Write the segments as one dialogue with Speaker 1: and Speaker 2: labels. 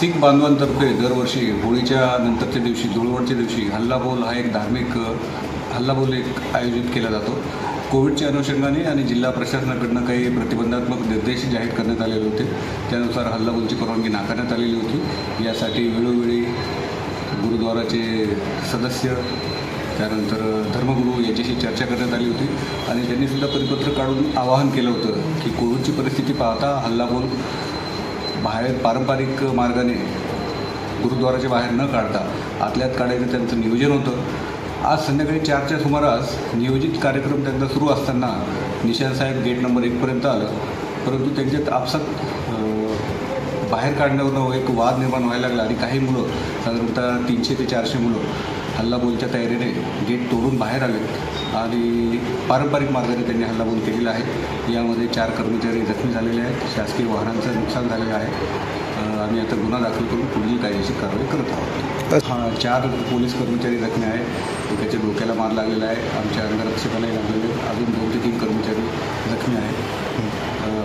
Speaker 1: शीख बांधवांतर्फे दरवर्षी होळीच्या नंतरच्या दिवशी धुळवडच्या दिवशी हल्लाबोल हा एक धार्मिक हल्लाबोल एक आयोजित केला जातो। कोविडच्या अनुषंगाने आणि जिल्हा प्रशासनाकडून काही प्रतिबंधात्मक निर्देश जाहीर करण्यात आलेले होते। त्यानुसार हल्लाबोलची परवानगी नाकारण्यात आलेली होती। यासाठी वेळोवेळी गुरुद्वाराचे सदस्य त्यानंतर धर्मगुरू यांच्याशी चर्चा करण्यात आली होती आणि त्यांनीसुद्धा परिपत्र काढून आवाहन केलं होतं की कोविडची परिस्थिती पाहता हल्लाबोल बाहेर पारंपरिक मार्गाने गुरुद्वाराच्या बाहेर न काढता आतल्यात काढायचं त्यांचं नियोजन होतं। आज संध्याकाळी 4च्या सुमारास नियोजित कार्यक्रम त्यांचा सुरू असताना निशांत साहेब गेट नंबर 1पर्यंत आलं, परंतु त्यांच्यात आपसात बाहेर काढण्यावरून एक वाद निर्माण व्हायला लागला आणि काही मुलं साधारणतः 300 ते 400 मुलं हल्लाबोलच्या तयारीने गेट तोडून बाहेर आले आणि पारंपरिक मार्गाने त्यांनी हल्लाबोल केलेला आहे। यामध्ये 4 कर्मचारी जखमी झालेले आहेत, शासकीय वाहनांचं नुकसान झालेलं आहे। आम्ही आता गुन्हा दाखल करून पुढील कायदेशीर कारवाई करत आहोत। 4 पोलीस कर्मचारी जखमी आहेत, एकाच्या डोक्याला मार लागलेला आहे, आमच्या अंगरक्षकालाही लागलेले, अजून 2 ते 3 कर्मचारी जखमी आहेत।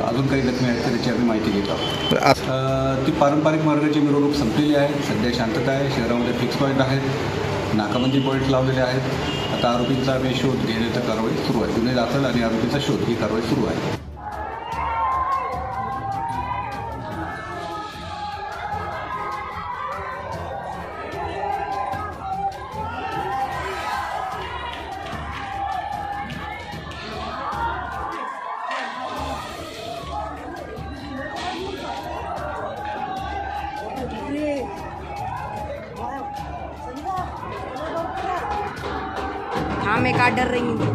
Speaker 1: अजून काही जखमी आहेत तर त्याची आम्ही माहिती घेत आहोत। ती पारंपरिक मार्गाची मिरवणूक संपलेली आहे, सध्या शांतता आहे, शहरामध्ये फिक्स पॉईंट आहेत, नाकाबंदी पॉईंट लावलेले आहेत। आता आरोपींचा आम्ही शोध घेण्याची कारवाई सुरू आहे, गुन्हे दाखल आणि आरोपीचा शोध ही कारवाई सुरू आहे।
Speaker 2: हाँ मैं काट डर रही हूँ।